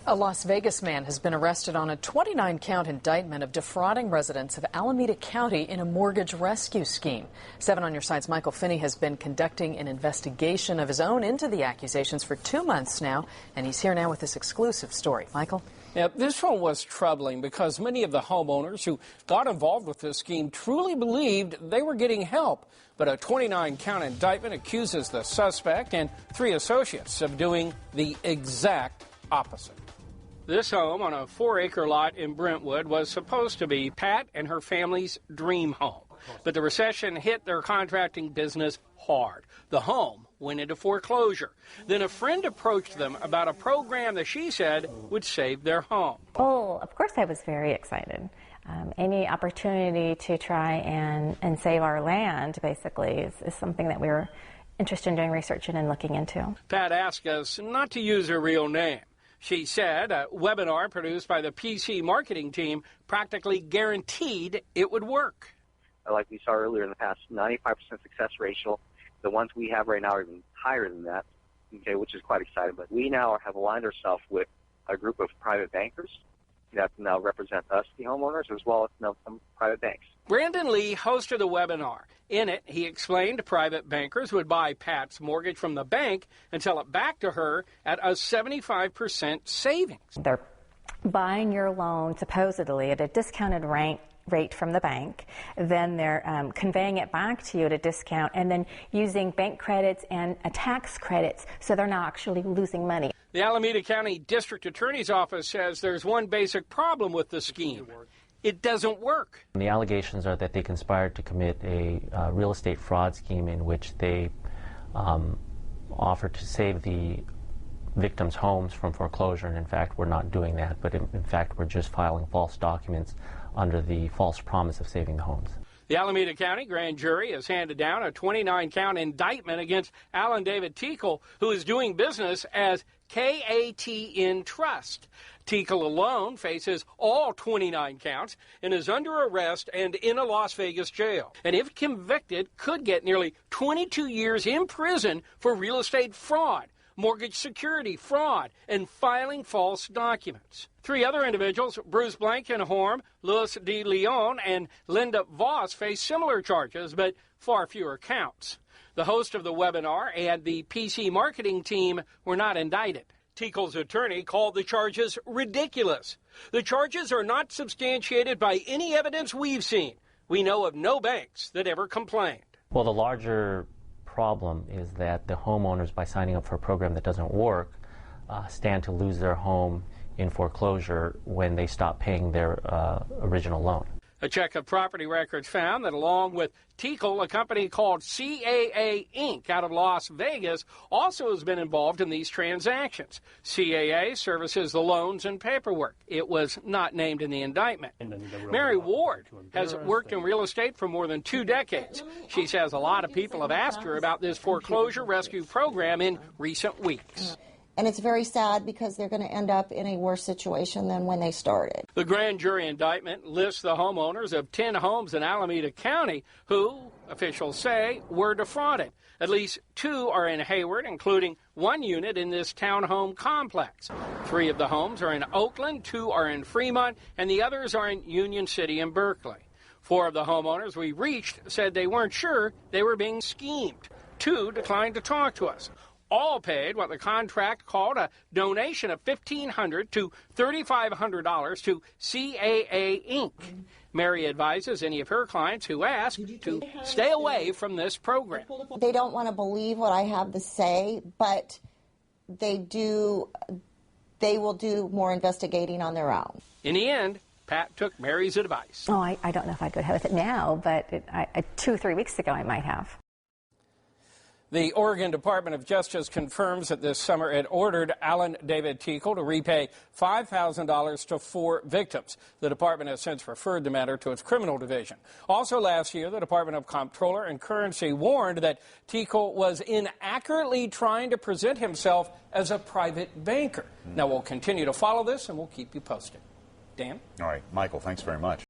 A Las Vegas man has been arrested on a 29-count indictment of defrauding residents of Alameda County in a mortgage rescue scheme. 7 on Your Side's Michael Finney has been conducting an investigation of his own into the accusations for 2 months now, and he's here now with this exclusive story. Michael? Yeah, this one was troubling because many of the homeowners who got involved with this scheme truly believed they were getting help. But a 29-count indictment accuses the suspect and 3 associates of doing the exact opposite. This home on a 4-acre lot in Brentwood was supposed to be Pat and her family's dream home. But the recession hit their contracting business hard. The home went into foreclosure. Then a friend approached them about a program that she said would save their home. Oh, of course I was very excited. Any opportunity to try and save our land, basically, is something that we were interested in doing research in and looking into. Pat asked us not to use her real name. She said a webinar produced by the PC marketing team practically guaranteed it would work. Like we saw earlier in the past, 95% success ratio. The ones we have right now are even higher than that, okay, which is quite exciting. But we now have aligned ourselves with a group of private bankers that now represent us, the homeowners, as well as now some private banks. Brandon Lee hosted the webinar. In it, he explained private bankers would buy Pat's mortgage from the bank and sell it back to her at a 75% savings. They're buying your loan supposedly at a discounted rate from the bank, then they're conveying it back to you at a discount and then using bank credits and tax credits, so they're not actually losing money. The Alameda County District Attorney's Office says there's one basic problem with the scheme. It doesn't work. The allegations are that they conspired to commit a real estate fraud scheme in which they offered to save the victims' homes from foreclosure, and in fact we're not doing that, but in fact we're just filing false documents under the false promise of saving the homes. The Alameda County grand jury has handed down a 29-count indictment against Alan David Tiekle, who is doing business as CAA Inc. Trust. Tiekle alone faces all 29 counts and is under arrest and in a Las Vegas jail. And if convicted, could get nearly 22 years in prison for real estate fraud, mortgage security fraud, and filing false documents. 3 other individuals, Bruce Blankenhorn, Louis de Leon, and Linda Voss, face similar charges, but far fewer counts. The host of the webinar and the PC marketing team were not indicted. Tiekle's attorney called the charges ridiculous. The charges are not substantiated by any evidence we've seen. We know of no banks that ever complained. Well, the larger problem is that the homeowners, by signing up for a program that doesn't work, stand to lose their home in foreclosure when they stop paying their original loan. A check of property records found that along with Tiekle, a company called CAA Inc. out of Las Vegas also has been involved in these transactions. CAA services the loans and paperwork. It was not named in the indictment. Mary Ward has worked in real estate for more than 2 decades. She says a lot of people have asked her about this foreclosure rescue program in recent weeks. And it's very sad because they're going to end up in a worse situation than when they started. The grand jury indictment lists the homeowners of 10 homes in Alameda County who, officials say, were defrauded. At least 2 are in Hayward, including 1 unit in this townhome complex. 3 of the homes are in Oakland, 2 are in Fremont, and the others are in Union City and Berkeley. 4 of the homeowners we reached said they weren't sure they were being schemed. 2 declined to talk to us. All paid what the contract called a donation of $1,500 to $3,500 to CAA Inc. Mary advises any of her clients who ask to stay away from this program. They don't want to believe what I have to say, but they will do more investigating on their own. In the end, Pat took Mary's advice. Oh, I don't know if I'd go ahead with it now, but 2 or 3 weeks ago I might have. The Oregon Department of Justice confirms that this summer it ordered Alan David Tiekle to repay $5,000 to 4 victims. The department has since referred the matter to its criminal division. Also last year, the Department of Comptroller and Currency warned that Tiekle was inaccurately trying to present himself as a private banker. Now, we'll continue to follow this, and we'll keep you posted. Dan? All right, Michael, thanks very much.